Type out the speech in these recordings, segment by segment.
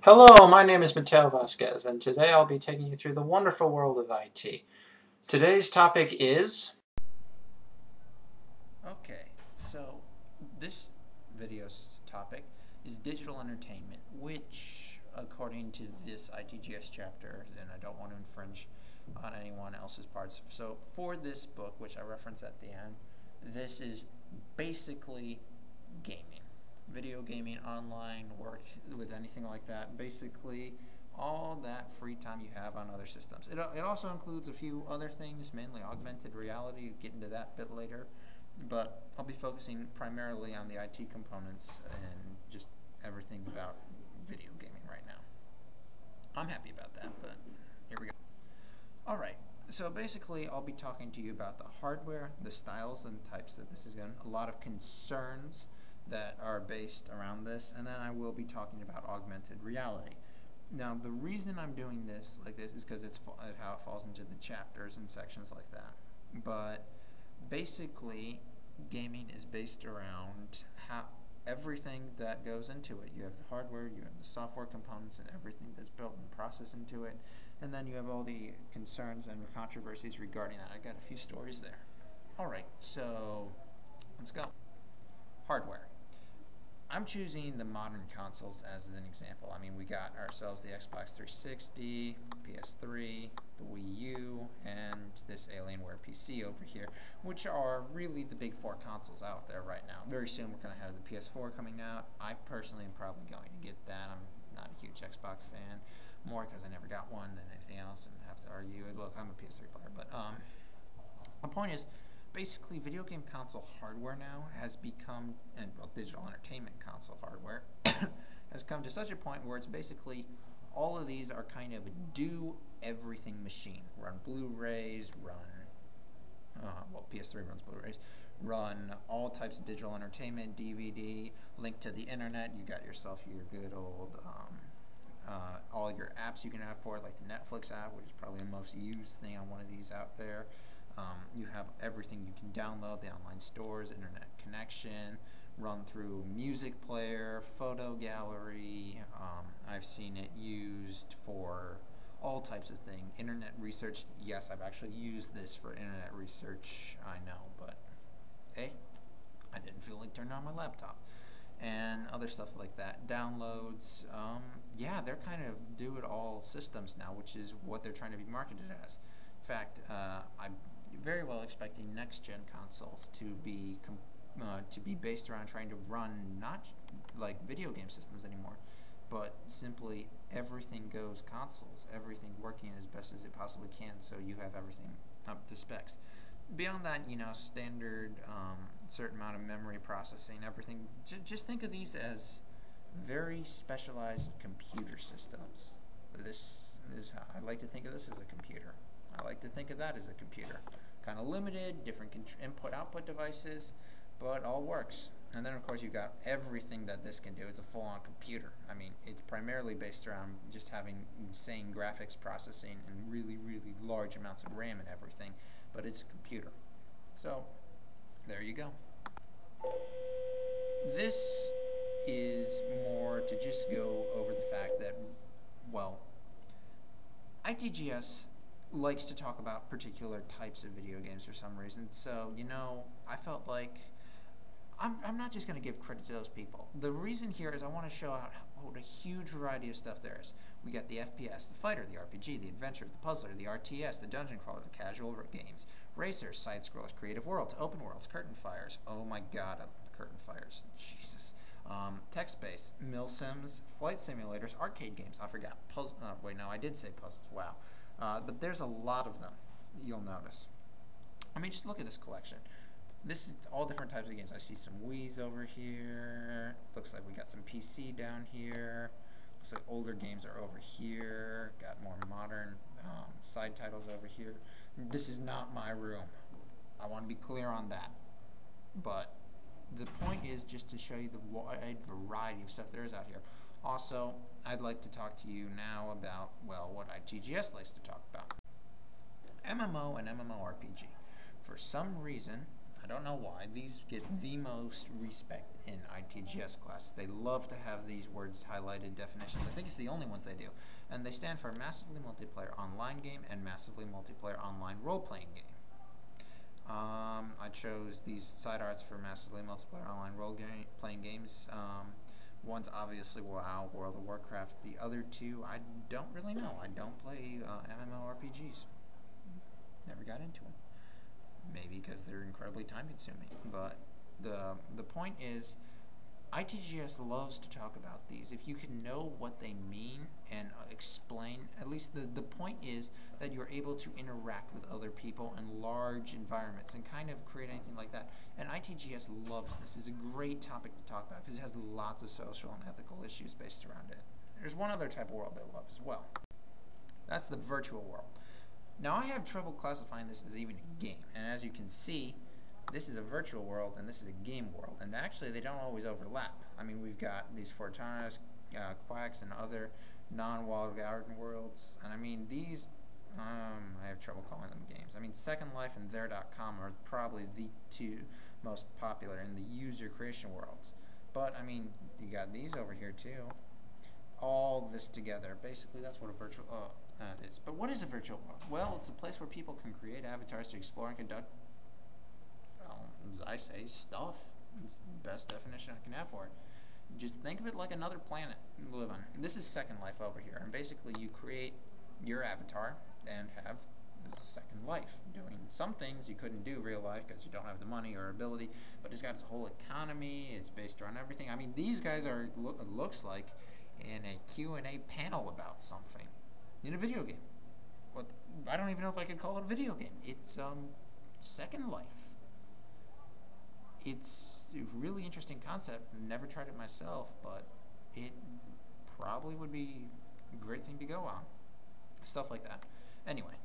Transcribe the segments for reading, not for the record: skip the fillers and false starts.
Hello, my name is Mateo Vasquez, and today I'll be taking you through the wonderful world of IT. Today's topic is... Okay, so this video's topic is digital entertainment, which, according to this ITGS chapter, and I don't want to infringe on anyone else's parts, so for this book, which I reference at the end, this is basically gaming. Video gaming, online, work with anything like that, basically all that free time you have on other systems. It also includes a few other things, mainly augmented reality, get into that a bit later, but I'll be focusing primarily on the IT components and just everything about video gaming right now. I'm happy about that, but here we go. Alright, so basically I'll be talking to you about the hardware, the styles and types that this is going, a lot of concerns that are based around this, and then I will be talking about augmented reality. Now, the reason I'm doing this like this is because it's how it falls into the chapters and sections like that. But basically, gaming is based around how everything that goes into it. You have the hardware, you have the software components, and everything that's built and processed into it, and then you have all the concerns and controversies regarding that. I got a few stories there. Alright, so let's go. Hardware. I'm choosing the modern consoles as an example. I mean, we got ourselves the Xbox 360, PS3, the Wii U, and this Alienware PC over here, which are really the big four consoles out there right now. Very soon we're going to have the PS4 coming out. I personally am probably going to get that. I'm not a huge Xbox fan, more because I never got one than anything else and have to argue. Look, I'm a PS3 player, but the point is, basically, video game console hardware now has become, and well, digital entertainment console hardware has come to such a point where it's basically all of these are kind of a do-everything machine. Run Blu-rays, well, PS3 runs Blu-rays, run all types of digital entertainment, DVD, link to the internet. You got yourself your good old, all your apps you can have for it, like the Netflix app, which is probably the most used thing on one of these out there. You have everything you can download, the online stores, internet connection, run through music player, photo gallery. I've seen it used for all types of things. Internet research, yes, I've actually used this for internet research, I know, but hey, I didn't feel like turning on my laptop. And other stuff like that. Downloads, yeah, they're kind of do-it-all systems now, which is what they're trying to be marketed as. In fact, I'm very well expecting next-gen consoles to be based around trying to run not like video game systems anymore, but simply everything goes consoles, everything working as best as it possibly can, so you have everything up to specs. Beyond that, you know, standard certain amount of memory processing, everything. Just think of these as very specialized computer systems. This is how I like to think of this as a computer. I like to think of that as a computer. Kind of limited, different input-output devices, but all works. And then, of course, you've got everything that this can do. It's a full-on computer. I mean, it's primarily based around just having insane graphics processing and really, really large amounts of RAM and everything, but it's a computer. So, there you go. This is more to just go over the fact that, well, ITGS likes to talk about particular types of video games for some reason, so, you know, I felt like I'm not just going to give credit to those people. The reason here is I want to show out what a huge variety of stuff there is. We got the FPS, the fighter, the RPG, the adventure, the puzzler, the RTS, the dungeon crawler, the casual games, racers, side-scrollers, creative worlds, open worlds, curtain fires. Oh my god, curtain fires. Jesus. Text-based, mill sims, flight simulators, arcade games. I forgot. Wait, no, I did say puzzles. Wow. But there's a lot of them, you'll notice. I mean, just look at this collection. This is all different types of games. I see some Wii's over here. Looks like we got some PC down here. Looks like older games are over here. Got more modern side titles over here. This is not my room. I want to be clear on that. But the point is just to show you the wide variety of stuff there is out here. Also, I'd like to talk to you now about, well, what ITGS likes to talk about. MMO and MMORPG. For some reason, I don't know why, these get the most respect in ITGS class. They love to have these words highlighted definitions. I think it's the only ones they do. And they stand for Massively Multiplayer Online Game and Massively Multiplayer Online Role-Playing Game. I chose these side arts for Massively Multiplayer Online Role-Playing Games. One's obviously WoW, World of Warcraft. The other two, I don't really know. I don't play MMORPGs. Never got into them. Maybe because they're incredibly time-consuming. But the point is, ITGS loves to talk about these. If you can know what they mean and explain, at least the point is that you're able to interact with other people in large environments and kind of create anything like that. And ITGS loves this. It's a great topic to talk about because it has lots of social and ethical issues based around it. There's one other type of world they love as well. That's the virtual world. Now I have trouble classifying this as even a game, and as you can see, this is a virtual world and this is a game world, and actually they don't always overlap. I mean, we've got these Fortunas, Quacks, and other non-walled garden worlds, and I mean these, I have trouble calling them games. I mean, Second Life and There.com are probably the two most popular in the user creation worlds, but I mean, you got these over here too. All this together, basically that's what a virtual is. But what is a virtual world? Well, it's a place where people can create avatars to explore and conduct, as I say, stuff. It's the best definition I can have for it. Just think of it like another planet you live on. This is Second Life over here, and basically you create your avatar and have Second Life, doing some things you couldn't do real life because you don't have the money or ability, but it's got its whole economy, it's based around everything. I mean, these guys are, looks like, in a Q&A panel about something in a video game. What, I don't even know if I could call it a video game. It's Second Life. It's a really interesting concept. Never tried it myself, but it probably would be a great thing to go on. Stuff like that. Anyway,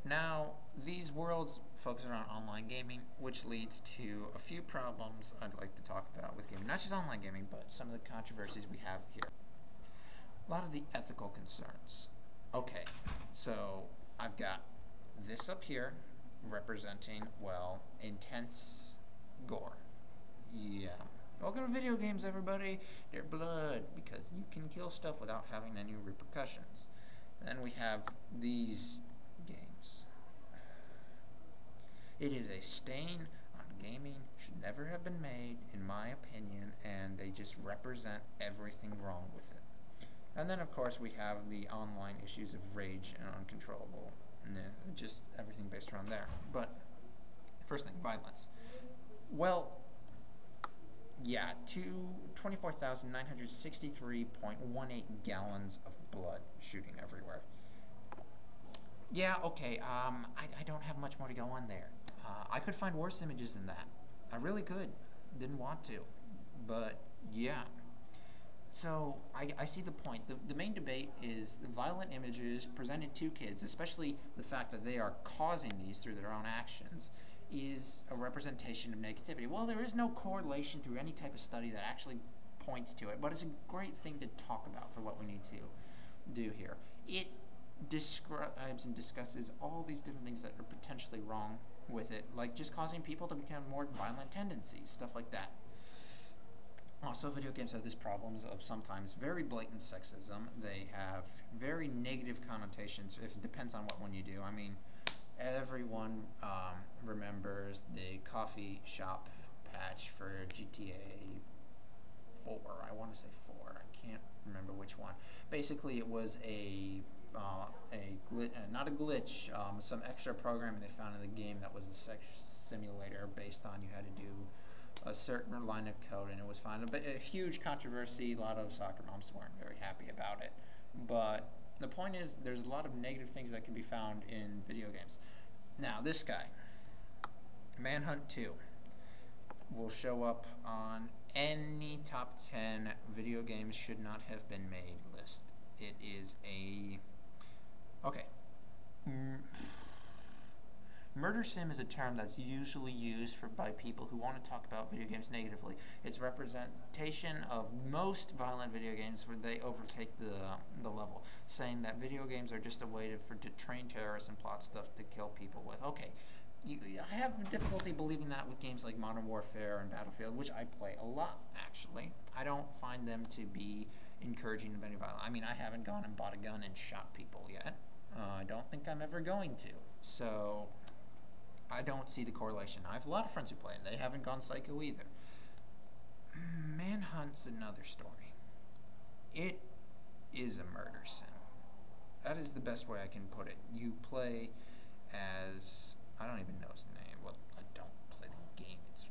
now these worlds focus around online gaming, which leads to a few problems I'd like to talk about with gaming. Not just online gaming, but some of the controversies we have here. A lot of the ethical concerns. Okay, so I've got this up here representing, well, intense gore. Yeah. Welcome to video games, everybody. They're blood, because you can kill stuff without having any repercussions. Then we have these games. It is a stain on gaming, should never have been made, in my opinion, and they just represent everything wrong with it. And then, of course, we have the online issues of rage and uncontrollable, and just everything based around there. But, first thing, violence. Well, yeah, 24,963.18 gallons of blood shooting everywhere. Yeah, okay, I don't have much more to go on there. I could find worse images than that. I really could. Didn't want to. But, yeah. So, I see the point. The main debate is the violent images presented to kids, especially the fact that they are causing these through their own actions, is a representation of negativity. Well, there is no correlation through any type of study that actually points to it, but it's a great thing to talk about for what we need to do here. It describes and discusses all these different things that are potentially wrong with it, like just causing people to become more violent tendencies, stuff like that. Also, video games have these problems of sometimes very blatant sexism. They have very negative connotations. If it depends on what one you do. I mean, everyone remembers the coffee shop patch for GTA 4. I want to say 4. I can't remember which one. Basically, it was not a glitch, some extra programming they found in the game that was a sex simulator based on you had to do a certain line of code, and it was fine. A huge controversy. A lot of soccer moms weren't very happy about it. But the point is, there's a lot of negative things that can be found in video games. Now, this guy, Manhunt 2, will show up on any top 10 video games should not have been made list. It is a... Okay. Murder sim is a term that's usually used by people who want to talk about video games negatively. It's representation of most violent video games where they overtake the level, saying that video games are just a way to train terrorists and plot stuff to kill people with. Okay, I have difficulty believing that with games like Modern Warfare and Battlefield, which I play a lot, actually. I don't find them to be encouraging of any violence. I mean, I haven't gone and bought a gun and shot people yet. I don't think I'm ever going to. So, I don't see the correlation. I have a lot of friends who play it. They haven't gone psycho either. Manhunt's another story. It is a murder sim. That is the best way I can put it. You play as... I don't even know his name. Well, I don't play the game. It's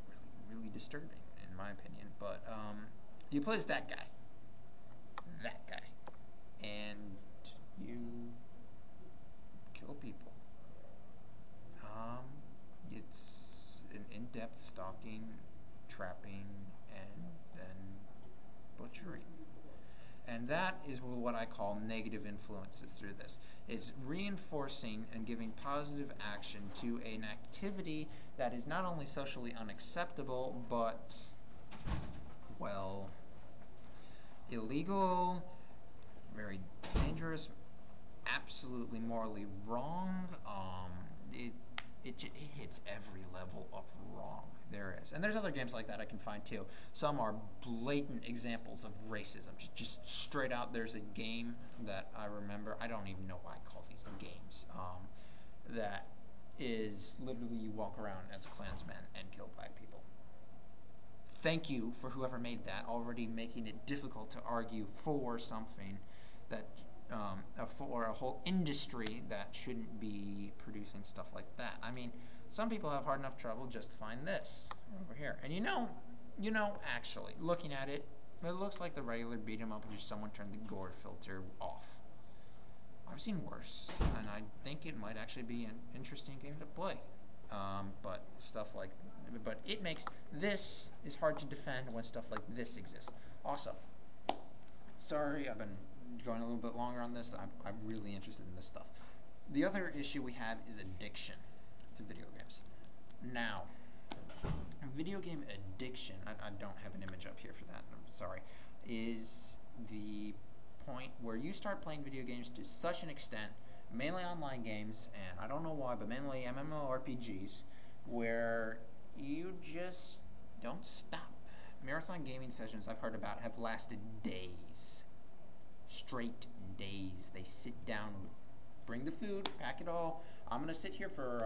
really, really disturbing, in my opinion. But, you play as that guy. That guy. And you kill people. It's an in-depth stalking, trapping, and then butchering. And that is what I call negative influences through this. It's reinforcing and giving positive action to an activity that is not only socially unacceptable, but, well, illegal, very dangerous, absolutely morally wrong. It hits every level of wrong there is. And there's other games like that I can find too. Some are blatant examples of racism. Just straight out, there's a game that I remember. I don't even know why I call these games. That is literally you walk around as a Klansman and kill black people. Thank you for whoever made that, already making it difficult to argue for something that for a whole industry that shouldn't be producing stuff like that. I mean, some people have hard enough trouble justifying this over here. And you know, actually, looking at it, it looks like the regular beat 'em up and just someone turned the gore filter off. I've seen worse, and I think it might actually be an interesting game to play. But it makes this is hard to defend when stuff like this exists. Also, sorry, I've been going a little bit longer on this. I'm really interested in this stuff. The other issue we have is addiction to video games. Now, video game addiction, I don't have an image up here for that, I'm sorry, is the point where you start playing video games to such an extent, mainly online games, and I don't know why, but mainly MMORPGs, where you just don't stop. Marathon gaming sessions I've heard about have lasted days. Straight days. They sit down, bring the food, pack it all. I'm going to sit here for,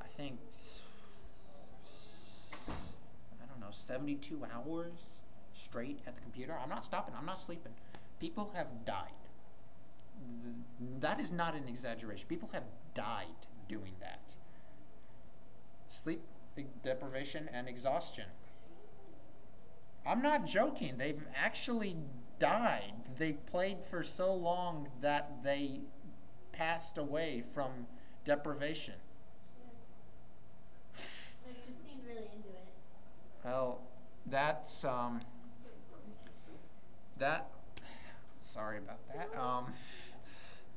I think, I don't know, 72 hours straight at the computer. I'm not stopping. I'm not sleeping. People have died. That is not an exaggeration. People have died doing that. Sleep deprivation and exhaustion. I'm not joking. They've actually died. They played for so long that they passed away from deprivation. No, you seemed really into it. Well, that's sorry about that.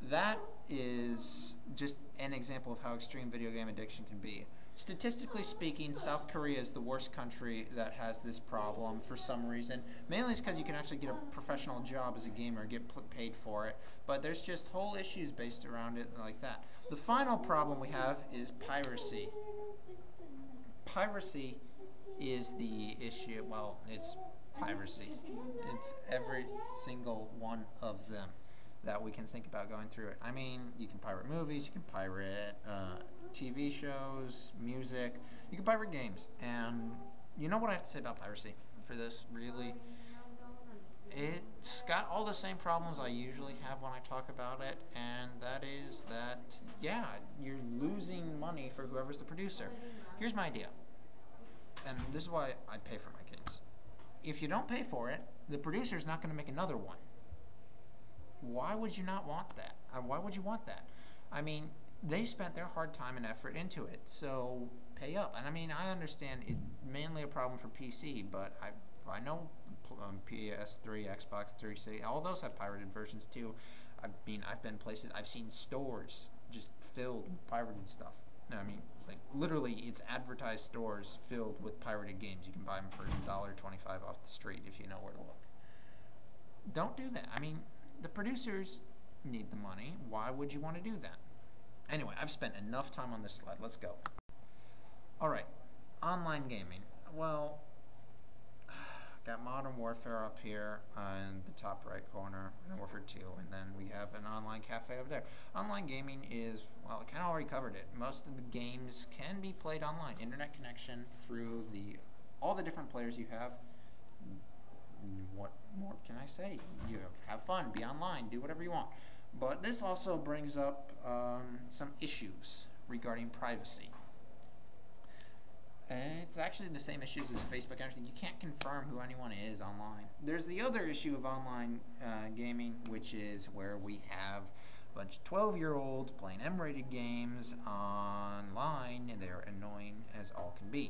That is just an example of how extreme video game addiction can be. Statistically speaking, South Korea is the worst country that has this problem for some reason. Mainly it's because you can actually get a professional job as a gamer and get paid for it. But there's just whole issues based around it like that. The final problem we have is piracy. Piracy is the issue. Well, it's piracy. It's every single one of them that we can think about going through it. I mean, you can pirate movies, you can pirate TV shows, music, you can pirate games. And you know what I have to say about piracy for this, really? It's got all the same problems I usually have when I talk about it, and that is that, yeah, you're losing money for whoever's the producer. Here's my idea, and this is why I pay for my games. If you don't pay for it, the producer's not going to make another one. Why would you not want that? Why would you want that? I mean, they spent their hard time and effort into it, so pay up. And I mean, I understand it's mainly a problem for PC, but I know PS3, Xbox 360, all those have pirated versions too. I mean, I've been places, I've seen stores just filled with pirated stuff. I mean, like literally, it's advertised stores filled with pirated games. You can buy them for $1.25 off the street if you know where to look. Don't do that. I mean, the producers need the money. Why would you want to do that? Anyway, I've spent enough time on this slide. Let's go. Alright, online gaming. Well, got Modern Warfare up here in the top right corner, and Warfare 2, and then we have an online cafe over there. Online gaming is, well, I kind of already covered it. Most of the games can be played online. Internet connection through all the different players you have. What more can I say? You have fun, be online, do whatever you want. But this also brings up some issues regarding privacy. And it's actually the same issues as Facebook and everything. You can't confirm who anyone is online. There's the other issue of online gaming, which is where we have a bunch of 12-year-olds playing M-rated games online, and they're annoying as all can be.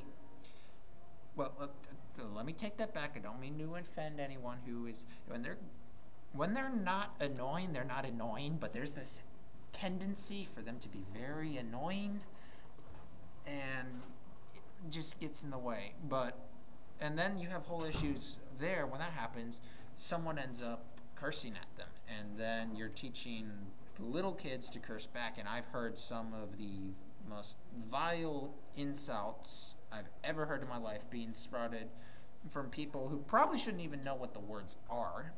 Well, let me take that back. I don't mean to offend anyone who is... When they're not annoying, they're not annoying, but there's this tendency for them to be very annoying, and just gets in the way. And then you have whole issues there. When that happens, someone ends up cursing at them, and then you're teaching little kids to curse back. And I've heard some of the most vile insults I've ever heard in my life being sprouted from people who probably shouldn't even know what the words are,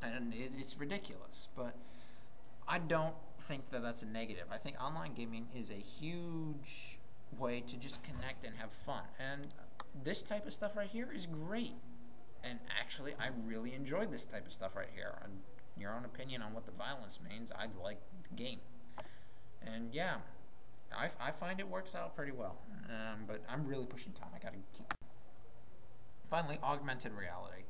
and it's ridiculous. But I don't think that that's a negative. I think online gaming is a huge way to just connect and have fun, and this type of stuff right here is great. And actually, I really enjoyed this type of stuff right here. On your own opinion on what the violence means, I like the game, and yeah, I find it works out pretty well. But I'm really pushing time. I gotta keep. Finally, augmented reality.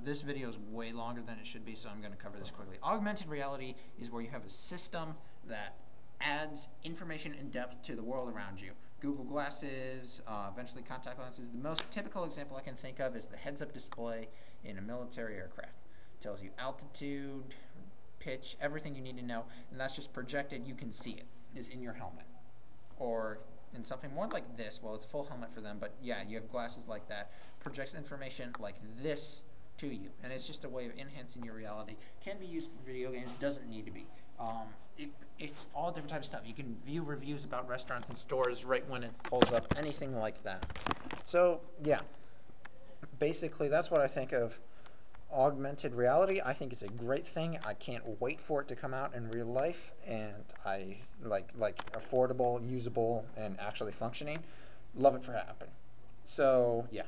This video is way longer than it should be, so I'm going to cover this quickly. Augmented reality is where you have a system that adds information and depth to the world around you. Google Glasses, eventually contact lenses. The most typical example I can think of is the heads-up display in a military aircraft. It tells you altitude, pitch, everything you need to know, and that's just projected. You can see it. It's in your helmet. Or in something more like this. Well, it's a full helmet for them, but yeah, you have glasses like that. Projects information like this to you, and it's just a way of enhancing your reality. Can be used for video games, doesn't need to be. It's all different types of stuff. You can view reviews about restaurants and stores right when it pulls up, anything like that. So yeah, basically that's what I think of augmented reality. I think it's a great thing. I can't wait for it to come out in real life, and I like affordable, usable, and actually functioning. Love it for happening. So yeah.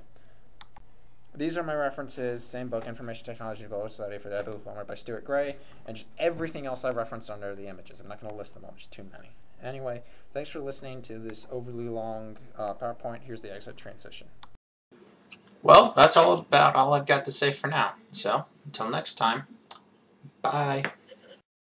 These are my references, same book, Information Technology and Global Society for the Ability Diploma by Stuart Gray, and just everything else I've referenced under the images. I'm not going to list them all, there's too many. Anyway, thanks for listening to this overly long PowerPoint. Here's the exit transition. Well, that's all I've got to say for now. So, until next time, bye.